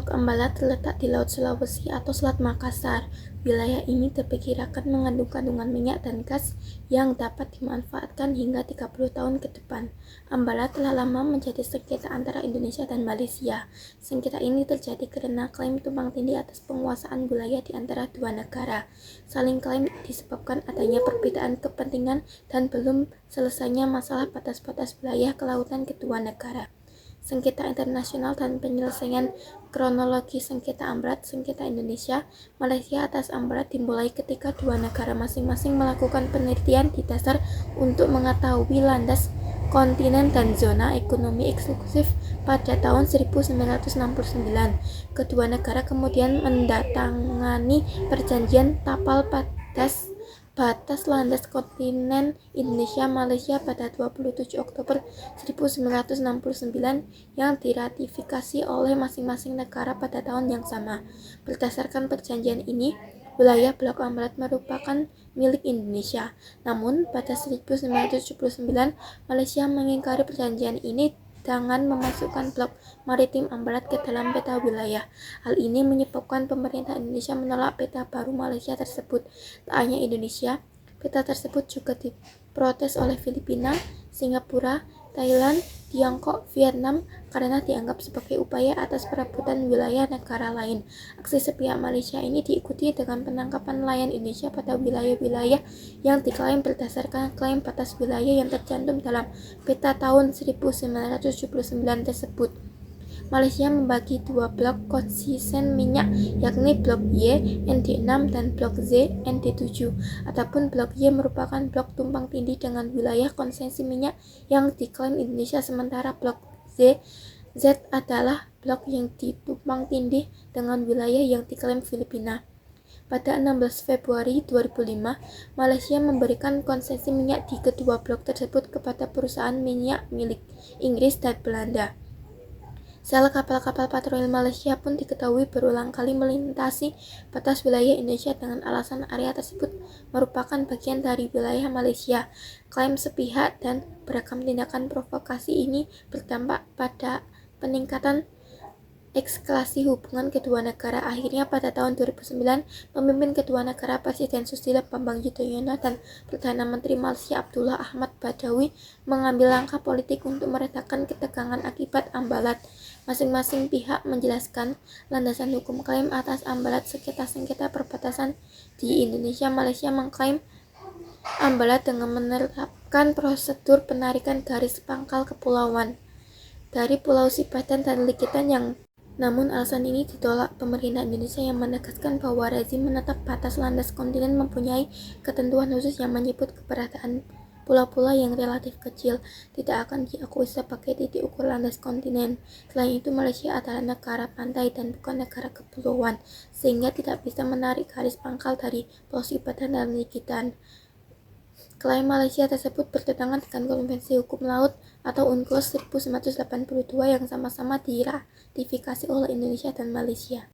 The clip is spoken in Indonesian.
Blok Ambalat terletak di Laut Sulawesi atau Selat Makassar. Wilayah ini diperkirakan mengandung kandungan minyak dan gas yang dapat dimanfaatkan hingga 30 tahun ke depan. Ambalat telah lama menjadi sengketa antara Indonesia dan Malaysia. Sengketa ini terjadi karena klaim tumpang tindih atas penguasaan wilayah di antara dua negara. Saling klaim disebabkan adanya perbedaan kepentingan dan belum selesainya masalah batas-batas wilayah kelautan kedua negara. Sengketa internasional dan penyelesaian kronologi sengketa Ambalat. Sengketa Indonesia Malaysia atas Ambalat dimulai ketika dua negara masing-masing melakukan penelitian di dasar untuk mengetahui landas kontinen dan zona ekonomi eksklusif pada tahun 1969. Kedua negara kemudian mendatangani perjanjian tapal batas landas kontinen Indonesia Malaysia pada 27 Oktober 1969 yang diratifikasi oleh masing-masing negara pada tahun yang sama. Berdasarkan perjanjian ini, wilayah Blok Ambalat merupakan milik Indonesia. Namun, pada 1979, Malaysia mengingkari perjanjian ini dengan memasukkan blok maritim Ambalat ke dalam peta wilayah. Hal ini menyebabkan pemerintah Indonesia menolak peta baru Malaysia tersebut. Tak hanya Indonesia, peta tersebut juga diprotes oleh Filipina, Singapura, Thailand, Tiongkok, Vietnam karena dianggap sebagai upaya atas perebutan wilayah negara lain. Aksi sepihak Malaysia ini diikuti dengan penangkapan nelayan Indonesia pada wilayah-wilayah yang diklaim berdasarkan klaim batas wilayah yang tercantum dalam peta tahun 1979 tersebut. Malaysia membagi dua blok konsisten minyak, yakni Blok Y ND6 dan Blok Z ND7. Adapun Blok Y merupakan blok tumpang tindih dengan wilayah konsesi minyak yang diklaim Indonesia, sementara Blok Z adalah blok yang ditumpang tindih dengan wilayah yang diklaim Filipina. Pada 16 Februari 2005, Malaysia memberikan konsesi minyak di kedua blok tersebut kepada perusahaan minyak milik Inggris dan Belanda. Sel kapal-kapal patroli Malaysia pun diketahui berulang kali melintasi batas wilayah Indonesia dengan alasan area tersebut merupakan bagian dari wilayah Malaysia. Klaim sepihak dan beragam tindakan provokasi ini berdampak pada peningkatan eskalasi hubungan kedua negara. Akhirnya pada tahun 2009, pemimpin kedua negara Presiden Susilo Bambang Yudhoyono dan Perdana Menteri Malaysia Abdullah Ahmad Badawi mengambil langkah politik untuk meredakan ketegangan akibat Ambalat. Masing-masing pihak menjelaskan landasan hukum klaim atas Ambalat. Sengketa-sengketa perbatasan di Indonesia Malaysia mengklaim Ambalat dengan menerapkan prosedur penarikan garis pangkal kepulauan dari Pulau Sipadan dan Likitan namun alasan ini ditolak pemerintah Indonesia yang menegaskan bahwa rezim menetap batas landas kontinen mempunyai ketentuan khusus yang menyebut keberadaan pulau-pulau yang relatif kecil tidak akan diakui sebagai titik ukur landas kontinen. Selain itu, Malaysia adalah negara pantai dan bukan negara kepulauan, sehingga tidak bisa menarik garis pangkal dari Pulau Sipadan dan Likitan. Klaim Malaysia tersebut bertentangan dengan Konvensi Hukum Laut atau UNCLOS 1982 yang sama-sama diratifikasi oleh Indonesia dan Malaysia.